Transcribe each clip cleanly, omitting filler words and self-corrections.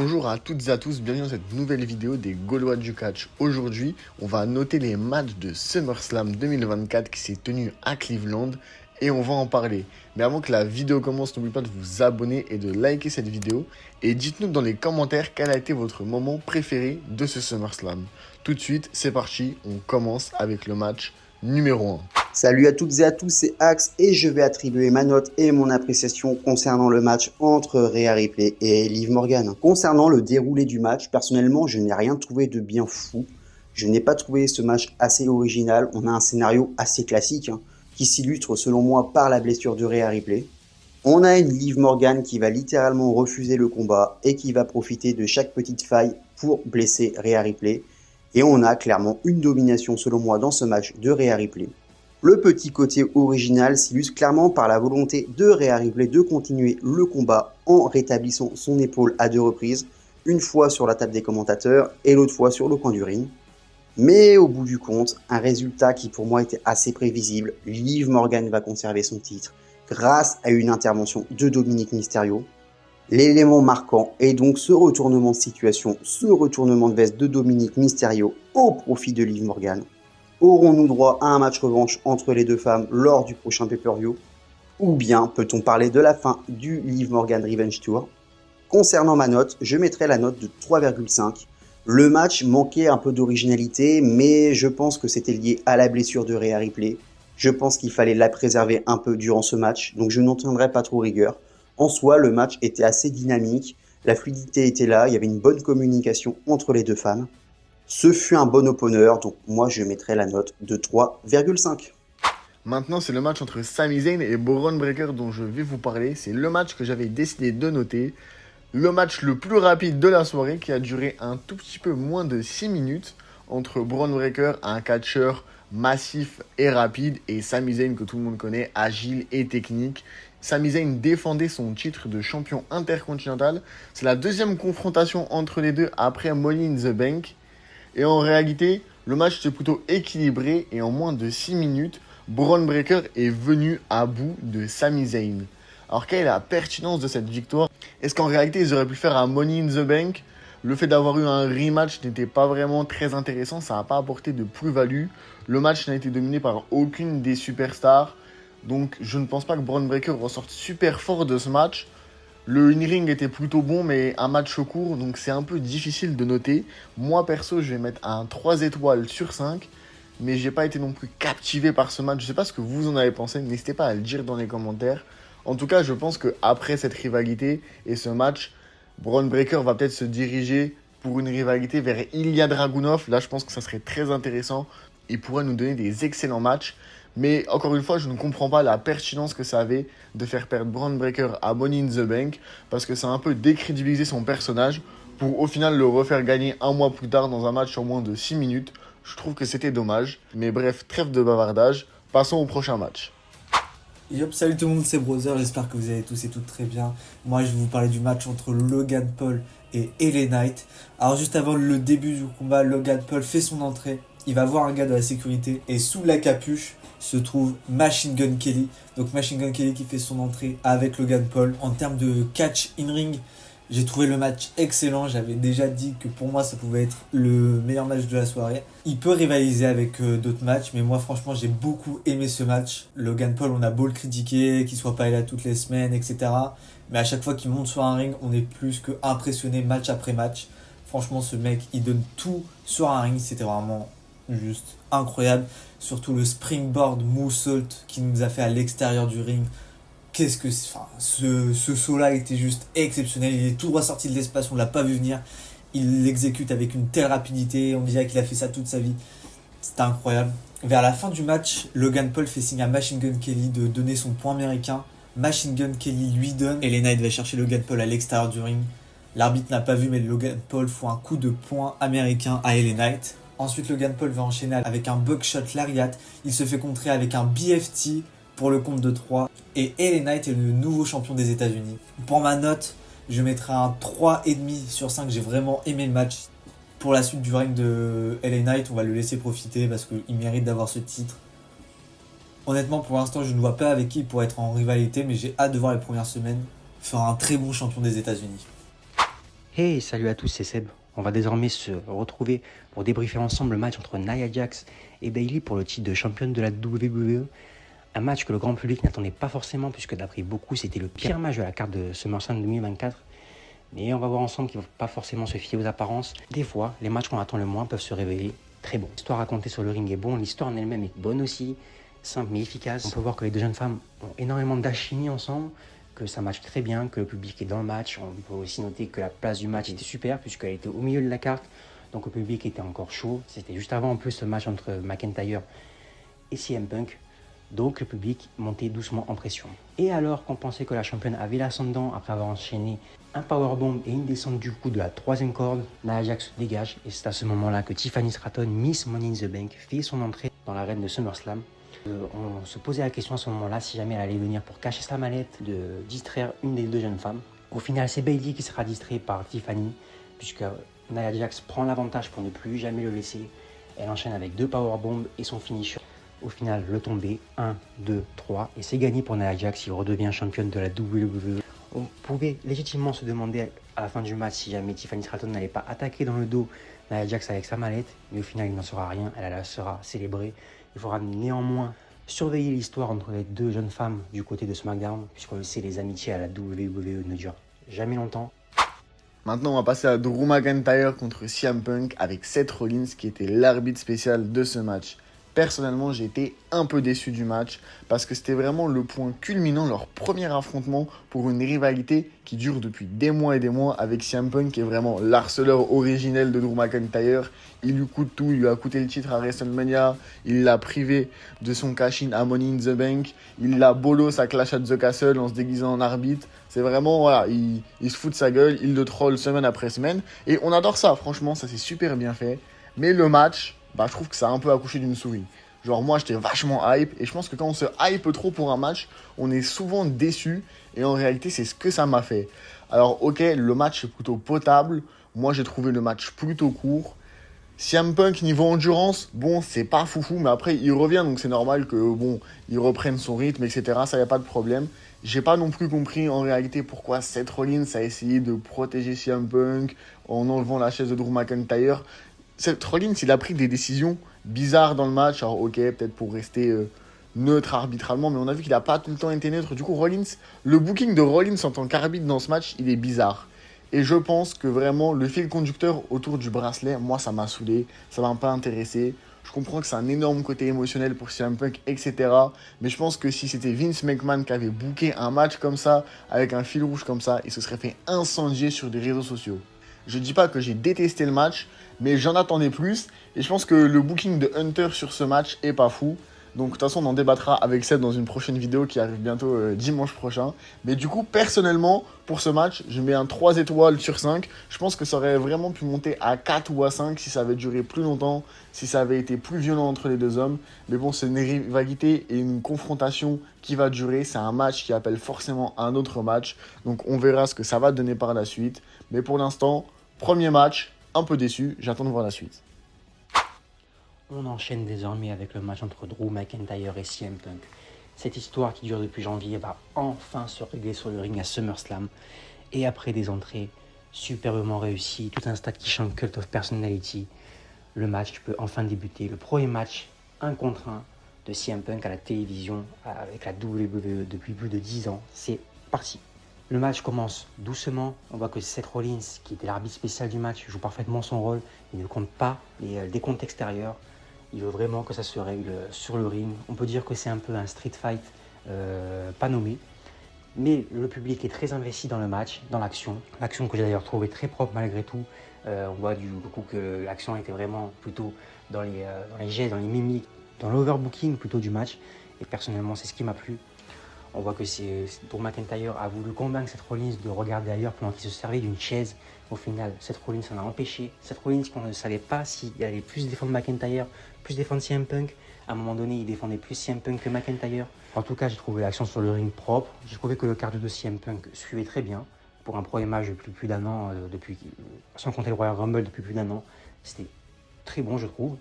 Bonjour à toutes et à tous, bienvenue dans cette nouvelle vidéo des Gaulois du catch. Aujourd'hui, on va noter les matchs de SummerSlam 2024 qui s'est tenu à Cleveland et on va en parler. Mais avant que la vidéo commence, n'oubliez pas de vous abonner et de liker cette vidéo. Et dites-nous dans les commentaires quel a été votre moment préféré de ce SummerSlam. Tout de suite, c'est parti, on commence avec le match numéro 1. Salut à toutes et à tous, c'est Axe et je vais attribuer ma note et mon appréciation concernant le match entre Rhea Ripley et Liv Morgan. Concernant le déroulé du match, personnellement, je n'ai rien trouvé de bien fou. Je n'ai pas trouvé ce match assez original. On a un scénario assez classique qui s'illustre selon moi par la blessure de Rhea Ripley. On a une Liv Morgan qui va littéralement refuser le combat et qui va profiter de chaque petite faille pour blesser Rhea Ripley. Et on a clairement une domination selon moi dans ce match de Rhea Ripley. Le petit côté original s'illustre clairement par la volonté de Rhea Ripley de continuer le combat en rétablissant son épaule à 2 reprises, une fois sur la table des commentateurs et l'autre fois sur le coin du ring. Mais au bout du compte, un résultat qui pour moi était assez prévisible, Liv Morgan va conserver son titre grâce à une intervention de Dominic Mysterio. L'élément marquant est donc ce retournement de situation, ce retournement de veste de Dominic Mysterio au profit de Liv Morgan. Aurons-nous droit à un match revanche entre les deux femmes lors du prochain pay-per-view? Ou bien peut-on parler de la fin du Liv Morgan Revenge Tour? Concernant ma note, je mettrai la note de 3,5. Le match manquait un peu d'originalité, mais je pense que c'était lié à la blessure de Rhea Ripley. Je pense qu'il fallait la préserver un peu durant ce match, donc je n'en tiendrai pas trop rigueur. En soi, le match était assez dynamique, la fluidité était là, il y avait une bonne communication entre les deux femmes. Ce fut un bon opener, donc moi je mettrai la note de 3,5. Maintenant, c'est le match entre Sami Zayn et Bron Breakker dont je vais vous parler. C'est le match que j'avais décidé de noter. Le match le plus rapide de la soirée qui a duré un tout petit peu moins de 6 minutes entre Bron Breakker, un catcheur massif et rapide, et Sami Zayn que tout le monde connaît, agile et technique. Sami Zayn défendait son titre de champion intercontinental. C'est la deuxième confrontation entre les deux après Money in the Bank. Et en réalité, le match était plutôt équilibré et en moins de 6 minutes, Bron Breakker est venu à bout de Sami Zayn. Alors quelle est la pertinence de cette victoire? Est-ce qu'en réalité ils auraient pu faire un Money in the Bank? Le fait d'avoir eu un rematch n'était pas vraiment très intéressant, ça n'a pas apporté de plus-value. Le match n'a été dominé par aucune des superstars. Donc je ne pense pas que Bron Breakker ressorte super fort de ce match. Le in-ring était plutôt bon, mais un match court, donc c'est un peu difficile de noter. Moi, perso, je vais mettre un 3 étoiles sur 5, mais j'ai pas été non plus captivé par ce match. Je sais pas ce que vous en avez pensé, n'hésitez pas à le dire dans les commentaires. En tout cas, je pense qu'après cette rivalité et ce match, Bron Breakker va peut-être se diriger pour une rivalité vers Ilya Dragunov. Là, je pense que ça serait très intéressant. Il pourrait nous donner des excellents matchs. Mais encore une fois, je ne comprends pas la pertinence que ça avait de faire perdre Bron Breakker à Money in the Bank, parce que ça a un peu décrédibilisé son personnage pour au final le refaire gagner un mois plus tard dans un match en moins de 6 minutes. Je trouve que c'était dommage. Mais bref, trêve de bavardage. Passons au prochain match. Yop, salut tout le monde, c'est Brother, j'espère que vous allez tous et toutes très bien. Moi je vais vous parler du match entre Logan Paul et LA Knight. Alors juste avant le début du combat, Logan Paul fait son entrée, il va voir un gars de la sécurité et sous la capuche se trouve Machine Gun Kelly. Donc Machine Gun Kelly qui fait son entrée avec Logan Paul. En termes de catch in-ring, j'ai trouvé le match excellent. J'avais déjà dit que pour moi ça pouvait être le meilleur match de la soirée. Il peut rivaliser avec d'autres matchs, mais moi franchement j'ai beaucoup aimé ce match. Logan Paul, on a beau le critiquer, qu'il soit pas là toutes les semaines, etc. Mais à chaque fois qu'il monte sur un ring, on est plus que impressionné match après match. Franchement ce mec il donne tout sur un ring, c'était vraiment juste incroyable. Surtout le springboard moonsault qu'il nous a fait à l'extérieur du ring. Qu'est-ce que c'est, enfin, ce saut-là était juste exceptionnel. Il est tout droit sorti de l'espace, on l'a pas vu venir. Il l'exécute avec une telle rapidité, on dirait qu'il a fait ça toute sa vie. C'était incroyable. Vers la fin du match, Logan Paul fait signe à Machine Gun Kelly de donner son point américain. Machine Gun Kelly lui donne et LA Knight va chercher Logan Paul à l'extérieur du ring. L'arbitre n'a pas vu, mais Logan Paul fout un coup de poing américain à LA Knight. Ensuite, Logan Paul va enchaîner avec un buckshot lariat. Il se fait contrer avec un BFT pour le compte de 3. Et LA Knight est le nouveau champion des États-Unis. Pour ma note, je mettrai un 3,5 sur 5. J'ai vraiment aimé le match. Pour la suite du règne de LA Knight, on va le laisser profiter parce qu'il mérite d'avoir ce titre. Honnêtement, pour l'instant, je ne vois pas avec qui il pourrait être en rivalité, mais j'ai hâte de voir les premières semaines faire un très bon champion des États-Unis. Hey, salut à tous, c'est Seb. On va désormais se retrouver pour débriefer ensemble le match entre Nia Jax et Bayley pour le titre de championne de la WWE. Un match que le grand public n'attendait pas forcément, puisque d'après beaucoup, c'était le pire match de la carte de SummerSlam 2024. Mais on va voir ensemble qu'il ne faut pas forcément se fier aux apparences. Des fois, les matchs qu'on attend le moins peuvent se révéler très bons. L'histoire racontée sur le ring est bonne, l'histoire en elle-même est bonne aussi, simple mais efficace. On peut voir que les deux jeunes femmes ont énormément d'alchimie ensemble, que ça matche très bien, que le public est dans le match. On peut aussi noter que la place du match était super, puisqu'elle était au milieu de la carte, donc le public était encore chaud. C'était juste avant en plus ce match entre McIntyre et CM Punk. Donc le public montait doucement en pression. Et alors qu'on pensait que la championne avait l'ascendant après avoir enchaîné un powerbomb et une descente du coup de la troisième corde, Nia Jax se dégage et c'est à ce moment-là que Tiffany Stratton, Miss Money in the Bank, fait son entrée dans l'arène de SummerSlam. On se posait la question à ce moment-là si jamais elle allait venir pour cacher sa mallette, de distraire une des deux jeunes femmes. Au final, c'est Bayley qui sera distrait par Tiffany, puisque Nia Jax prend l'avantage pour ne plus jamais le laisser. Elle enchaîne avec 2 powerbombs et son finisher. Au final, le tombé, 1, 2, 3, et c'est gagné pour Nia Jax, il redevient championne de la WWE. On pouvait légitimement se demander à la fin du match si jamais Tiffany Stratton n'allait pas attaquer dans le dos Nia Jax avec sa mallette, mais au final il n'en sera rien, elle sera célébrée. Il faudra néanmoins surveiller l'histoire entre les deux jeunes femmes du côté de SmackDown, puisqu'on le sait, les amitiés à la WWE ne durent jamais longtemps. Maintenant, on va passer à Drew McIntyre contre CM Punk avec Seth Rollins qui était l'arbitre spécial de ce match. Personnellement, j'ai été un peu déçu du match parce que c'était vraiment le point culminant, leur premier affrontement pour une rivalité qui dure depuis des mois et des mois avec CM Punk qui est vraiment l'harceleur originel de Drew McIntyre. Il lui coûte tout, il lui a coûté le titre à WrestleMania, il l'a privé de son cash-in à Money in the Bank, il l'a bolos à Clash at the Castle en se déguisant en arbitre. C'est vraiment, voilà, il se fout de sa gueule, il le troll semaine après semaine et on adore ça, franchement, ça c'est super bien fait. Mais le match, je trouve que ça a un peu accouché d'une souris. Genre moi j'étais vachement hype et je pense que quand on se hype trop pour un match, on est souvent déçu et en réalité c'est ce que ça m'a fait. Alors ok, le match est plutôt potable, moi j'ai trouvé le match plutôt court. CM Punk niveau endurance, bon c'est pas foufou mais après il revient donc c'est normal que bon il reprenne son rythme etc, ça y a pas de problème. J'ai pas non plus compris en réalité pourquoi Seth Rollins a essayé de protéger CM Punk en enlevant la chaise de Drew McIntyre. Seth Rollins, il a pris des décisions bizarres dans le match. Alors, ok, peut-être pour rester neutre arbitralement, mais on a vu qu'il n'a pas tout le temps été neutre. Du coup, Rollins, le booking de Rollins en tant qu'arbitre dans ce match, il est bizarre. Et je pense que vraiment, le fil conducteur autour du bracelet, moi, ça m'a saoulé, ça m'a pas intéressé. Je comprends que c'est un énorme côté émotionnel pour CM Punk, etc. Mais je pense que si c'était Vince McMahon qui avait booké un match comme ça, avec un fil rouge comme ça, il se serait fait incendier sur des réseaux sociaux. Je dis pas que j'ai détesté le match, mais j'en attendais plus. Et je pense que le booking de Hunter sur ce match est pas fou. Donc de toute façon, on en débattra avec Seb dans une prochaine vidéo qui arrive bientôt dimanche prochain. Mais du coup, personnellement, pour ce match, je mets un 3 étoiles sur 5. Je pense que ça aurait vraiment pu monter à 4 ou à 5 si ça avait duré plus longtemps, si ça avait été plus violent entre les deux hommes. Mais bon, c'est une rivalité et une confrontation qui va durer. C'est un match qui appelle forcément un autre match. Donc on verra ce que ça va donner par la suite. Mais pour l'instant, premier match, un peu déçu. J'attends de voir la suite. On enchaîne désormais avec le match entre Drew McIntyre et CM Punk. Cette histoire qui dure depuis janvier va enfin se régler sur le ring à SummerSlam. Et après des entrées superbement réussies, tout un stade qui chante Cult of Personality, le match peut enfin débuter. Le premier match 1 contre 1 de CM Punk à la télévision avec la WWE depuis plus de 10 ans. C'est parti. Le match commence doucement. On voit que Seth Rollins, qui était l'arbitre spécial du match, joue parfaitement son rôle. Il ne compte pas les décomptes extérieurs. Il veut vraiment que ça se règle sur le ring. On peut dire que c'est un peu un street fight pas nommé. Mais le public est très investi dans le match, dans l'action. L'action que j'ai d'ailleurs trouvé très propre malgré tout. On voit du coup que l'action était vraiment plutôt dans les gestes, dans les mimiques, dans l'overbooking plutôt du match. Et personnellement, c'est ce qui m'a plu. On voit que Drew McIntyre a voulu convaincre Seth Rollins de regarder ailleurs pendant qu'il se servait d'une chaise. Au final, Seth Rollins en a empêché. Seth Rollins, qu'on ne savait pas s'il allait plus défendre McIntyre, plus défendre CM Punk. À un moment donné, il défendait plus CM Punk que McIntyre. En tout cas, j'ai trouvé l'action sur le ring propre. J'ai trouvé que le cardio de CM Punk suivait très bien. Pour un premier match depuis plus d'un an, sans compter le Royal Rumble depuis plus d'un an, c'était très bon, je trouve.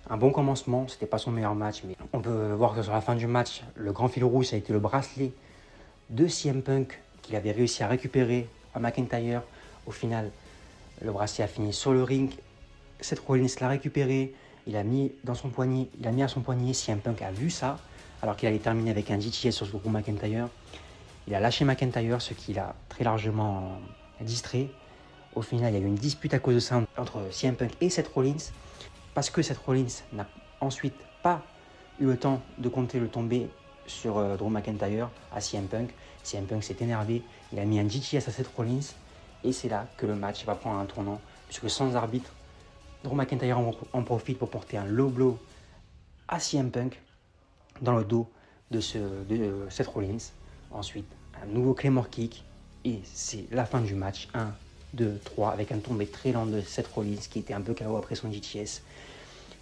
Un bon commencement, c'était pas son meilleur match, mais on peut voir que sur la fin du match, le grand fil rouge, ça a été le bracelet de CM Punk qu'il avait réussi à récupérer à McIntyre. Au final, Le bracelet a fini sur le ring. Seth Rollins l'a récupéré. Il a mis à son poignet. CM Punk a vu ça, alors qu'il allait terminer avec un DTS sur Drew McIntyre. Il a lâché McIntyre, ce qui l'a très largement distrait. Au final, il y a eu une dispute à cause de ça entre CM Punk et Seth Rollins, parce que Seth Rollins n'a ensuite pas eu le temps de compter le tombé sur Drew McIntyre à CM Punk. CM Punk s'est énervé, il a mis un DTS à Seth Rollins, et c'est là que le match va prendre un tournant, puisque sans arbitre, Drew McIntyre en profite pour porter un low blow à CM Punk dans le dos de Seth Rollins. Ensuite, un nouveau Claymore kick, et c'est la fin du match. 1, 2, 3, avec un tombé très lent de Seth Rollins qui était un peu KO après son DTS.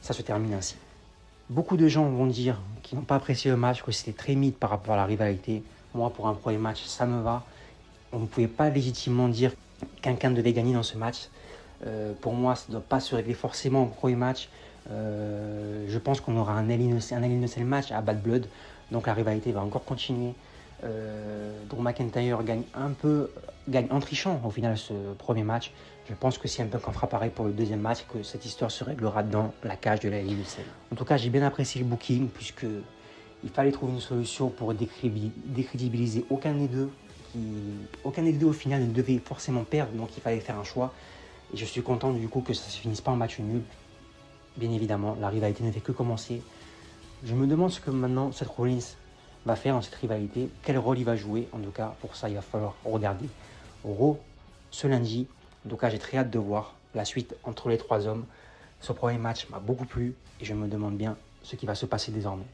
Ça se termine ainsi. Beaucoup de gens vont dire qu'ils n'ont pas apprécié le match, que c'était très mid par rapport à la rivalité. Moi, pour un premier match, ça me va. On ne pouvait pas légitimement dire qu'un devait gagner dans ce match. Pour moi, ça ne doit pas se régler forcément au premier match. Je pense qu'on aura un Hell in a Cell match à Bad Blood, donc la rivalité va encore continuer. Drew McIntyre gagne en trichant au final ce premier match. Je pense que CM Punk en fera pareil pour le deuxième match, que cette histoire se réglera dans la cage de la Hell in a Cell. En tout cas, j'ai bien apprécié le booking, puisque il fallait trouver une solution pour décrédibiliser aucun des deux. Aucun des deux au final ne devait forcément perdre, donc il fallait faire un choix. Et je suis content du coup que ça ne se finisse pas en match nul. Bien évidemment, la rivalité ne fait que commencer. Je me demande ce que maintenant Seth Rollins va faire dans cette rivalité, quel rôle il va jouer. En tout cas, pour ça, il va falloir regarder Raw ce lundi. En tout cas, j'ai très hâte de voir la suite entre les trois hommes. Ce premier match m'a beaucoup plu et je me demande bien ce qui va se passer désormais.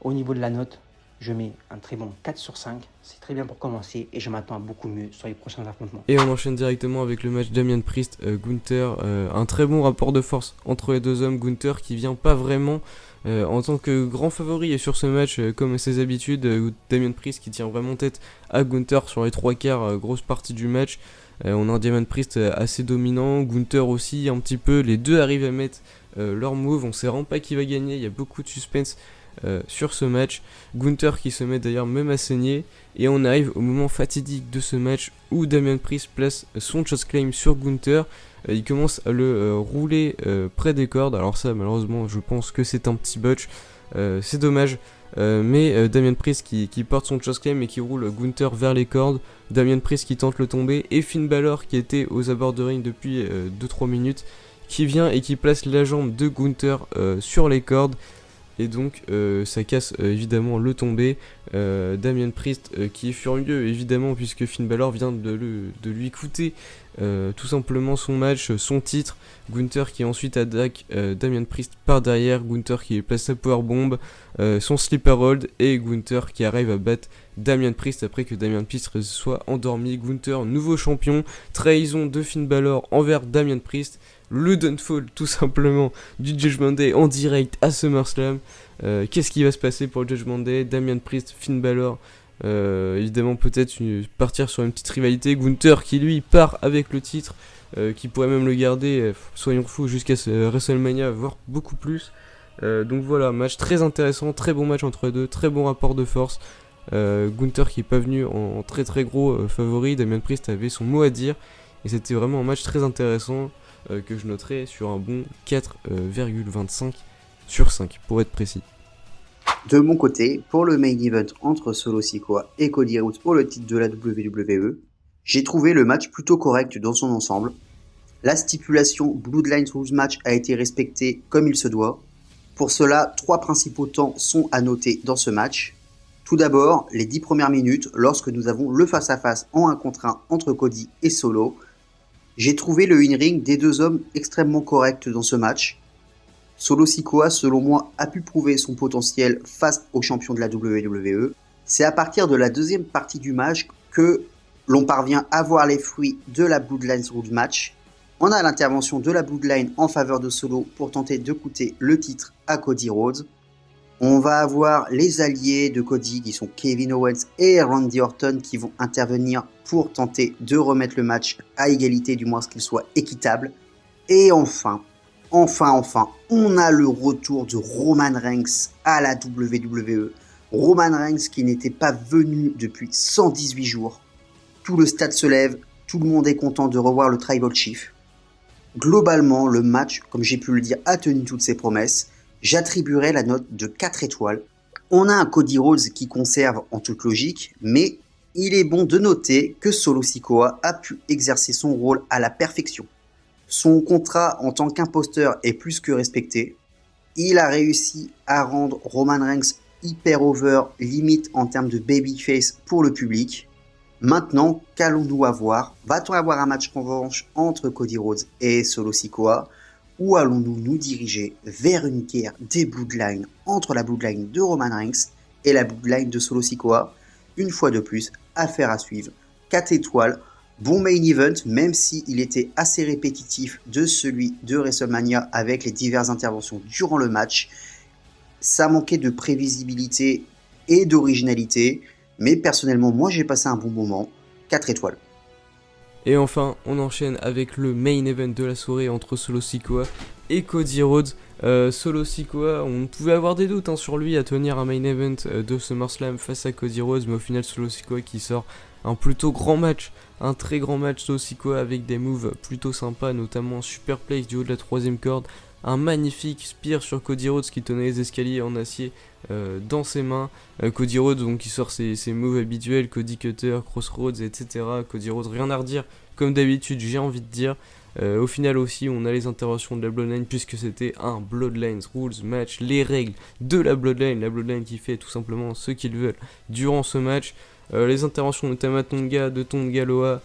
Au niveau de la note, je mets un très bon 4 sur 5. C'est très bien pour commencer et je m'attends à beaucoup mieux sur les prochains affrontements. Et on enchaîne directement avec le match Damian Priest, Gunther. Un très bon rapport de force entre les deux hommes. Gunther qui vient pas vraiment en tant que grand favori sur ce match, comme à ses habitudes. Damian Priest qui tient vraiment tête à Gunther sur les trois quarts, grosse partie du match. On a un Damian Priest assez dominant, Gunther aussi un petit peu. Les deux arrivent à mettre leur move. On sait vraiment pas qui va gagner. Il y a beaucoup de suspense sur ce match. Gunther qui se met d'ailleurs même à saigner, et on arrive au moment fatidique de ce match où Damian Priest place son chokeslam sur Gunther. Il commence à le rouler près des cordes. Alors ça, malheureusement, je pense que c'est un petit botch, c'est dommage, mais Damian Priest qui porte son chokeslam et qui roule Gunther vers les cordes. Damian Priest qui tente le tomber, et Finn Balor qui était aux abords de ring depuis 2-3 minutes, qui vient et qui place la jambe de Gunther sur les cordes. Et donc ça casse évidemment le tombé. Damian Priest qui est furieux évidemment, puisque Finn Balor vient de lui coûter tout simplement son match, son titre. Gunther qui ensuite attaque Damian Priest par derrière. Gunther qui place sa powerbomb, son sleeper hold, et Gunther qui arrive à battre Damian Priest après que Damian Priest soit endormi. Gunther, nouveau champion. Trahison de Finn Balor envers Damian Priest. Le downfall tout simplement du Judgment Day en direct à SummerSlam. Qu'est-ce qui va se passer pour le Judgment Day? Damian Priest, Finn Balor, évidemment peut-être partir sur une petite rivalité. Gunther qui lui part avec le titre, qui pourrait même le garder, soyons fous, jusqu'à WrestleMania, voire beaucoup plus. Donc voilà, match très intéressant, très bon match entre les deux, très bon rapport de force. Gunther qui n'est pas venu en très très gros favori. Damian Priest avait son mot à dire, et c'était vraiment un match très intéressant, que je noterai sur un bon 4,25 sur 5 pour être précis. De mon côté, pour le main event entre Solo Sikoa et Cody Rhodes pour le titre de la WWE, j'ai trouvé le match plutôt correct dans son ensemble. La stipulation Bloodline Rules Match a été respectée comme il se doit. Pour cela, 3 principaux temps sont à noter dans ce match. Tout d'abord, les 10 premières minutes, lorsque nous avons le face-à-face en 1 contre 1 entre Cody et Solo. J'ai trouvé le in-ring des deux hommes extrêmement correct dans ce match. Solo Sikoa, selon moi, a pu prouver son potentiel face aux champions de la WWE. C'est à partir de la deuxième partie du match que l'on parvient à voir les fruits de la Bloodline Rules Match. On a l'intervention de la Bloodline en faveur de Solo pour tenter de coûter le titre à Cody Rhodes. On va avoir les alliés de Cody qui sont Kevin Owens et Randy Orton qui vont intervenir pour tenter de remettre le match à égalité, du moins ce qu'il soit équitable. Et enfin, on a le retour de Roman Reigns à la WWE. Roman Reigns qui n'était pas venu depuis 118 jours. Tout le stade se lève, tout le monde est content de revoir le Tribal Chief. Globalement, le match, comme j'ai pu le dire, a tenu toutes ses promesses. J'attribuerai la note de 4 étoiles. On a un Cody Rhodes qui conserve en toute logique, mais il est bon de noter que Solo Sikoa a pu exercer son rôle à la perfection. Son contrat en tant qu'imposteur est plus que respecté. Il a réussi à rendre Roman Reigns hyper over, limite en termes de babyface pour le public. Maintenant, qu'allons-nous avoir? Va-t-on avoir un match revanche entre Cody Rhodes et Solo Sikoa? Ou allons-nous nous diriger vers une guerre des Bloodlines entre la Bloodline de Roman Reigns et la Bloodline de Solo Sikoa? Une fois de plus, affaire à suivre. 4 étoiles, bon main event, même s'il était assez répétitif de celui de WrestleMania avec les diverses interventions durant le match. Ça manquait de prévisibilité et d'originalité, mais personnellement, moi j'ai passé un bon moment. 4 étoiles. Et enfin, on enchaîne avec le main event de la soirée entre Solo Sikoa et Cody Rhodes. Solo Sikoa, on pouvait avoir des doutes sur lui à tenir un main event de SummerSlam face à Cody Rhodes, mais au final Solo Sikoa qui sort un plutôt grand match, un très grand match Solo Sikoa avec des moves plutôt sympas, notamment un superplex du haut de la 3ème corde, un magnifique spear sur Cody Rhodes qui tenait les escaliers en acier dans ses mains. Cody Rhodes donc qui sort ses moves habituels, Cody Cutter, Crossroads, etc. Cody Rhodes, rien à redire comme d'habitude, j'ai envie de dire. Au final aussi on a les interventions de la Bloodline puisque c'était un Bloodlines Rules match, les règles de la Bloodline qui fait tout simplement ce qu'ils veulent durant ce match. Les interventions de Tama Tonga, de Tonga Loa,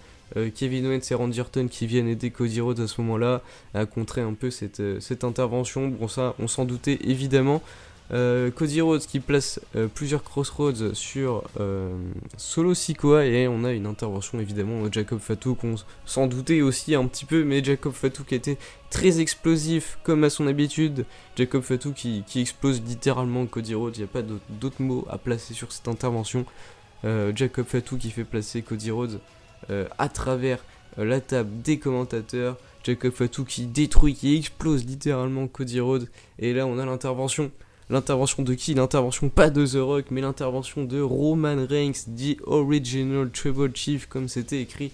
Kevin Owens et Randy Orton qui viennent aider Cody Rhodes à ce moment-là à contrer un peu cette intervention. Bon, ça on s'en doutait évidemment. Cody Rhodes qui place plusieurs crossroads sur Solo Sikoa et on a une intervention évidemment de Jacob Fatu qu'on s'en doutait aussi un petit peu, mais Jacob Fatu qui a été très explosif comme à son habitude. Jacob Fatu qui explose littéralement Cody Rhodes, il n'y a pas d'autres mots à placer sur cette intervention. Jacob Fatu qui fait placer Cody Rhodes à travers la table des commentateurs. Jacob Fatu qui détruit, qui explose littéralement Cody Rhodes. Et là on a l'intervention. L'intervention de qui? L'intervention pas de The Rock, mais l'intervention de Roman Reigns, The Original Tribal Chief, comme c'était écrit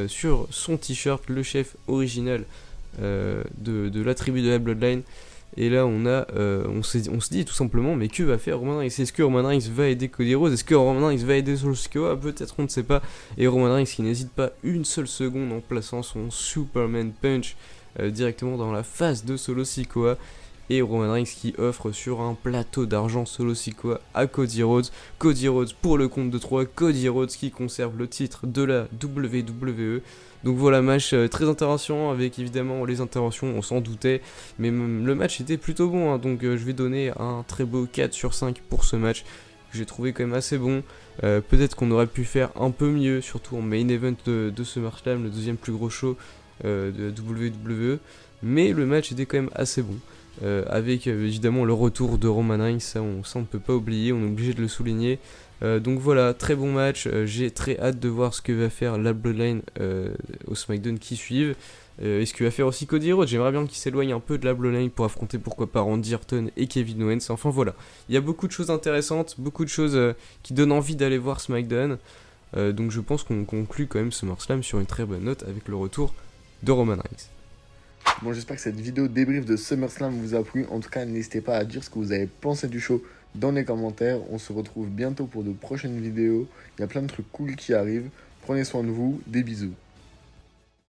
sur son t-shirt, le chef original de la tribu de la Bloodline. Et là on se dit tout simplement, mais que va faire Roman Reigns? Est-ce que Roman Reigns va aider Cody Rhodes? Est-ce que Roman Reigns va aider Solo Sikoa? Peut-être, on ne sait pas. Et Roman Reigns qui n'hésite pas une seule seconde en plaçant son Superman Punch directement dans la face de Solo Sikoa. Et Roman Reigns qui offre sur un plateau d'argent Solo Sikoa à Cody Rhodes. Cody Rhodes pour le compte de 3. Cody Rhodes qui conserve le titre de la WWE. Donc voilà, match très intéressant avec évidemment les interventions, on s'en doutait. Mais le match était plutôt bon, donc je vais donner un très beau 4 sur 5 pour ce match. Que j'ai trouvé quand même assez bon. Peut-être qu'on aurait pu faire un peu mieux, surtout en main event de SummerSlam, le deuxième plus gros show de WWE. Mais le match était quand même assez bon. Avec évidemment le retour de Roman Reigns, ça on ne peut pas oublier, on est obligé de le souligner. Donc voilà, très bon match, j'ai très hâte de voir ce que va faire la Bloodline au SmackDown qui suivent. Et ce que va faire aussi Cody Rhodes, j'aimerais bien qu'il s'éloigne un peu de la Bloodline pour affronter pourquoi pas Randy Orton et Kevin Owens. Enfin voilà, il y a beaucoup de choses intéressantes, beaucoup de choses qui donnent envie d'aller voir SmackDown. Donc je pense qu'on conclut quand même SummerSlam sur une très bonne note avec le retour de Roman Reigns. Bon, j'espère que cette vidéo débrief de SummerSlam vous a plu. En tout cas, n'hésitez pas à dire ce que vous avez pensé du show dans les commentaires. On se retrouve bientôt pour de prochaines vidéos. Il y a plein de trucs cool qui arrivent. Prenez soin de vous. Des bisous.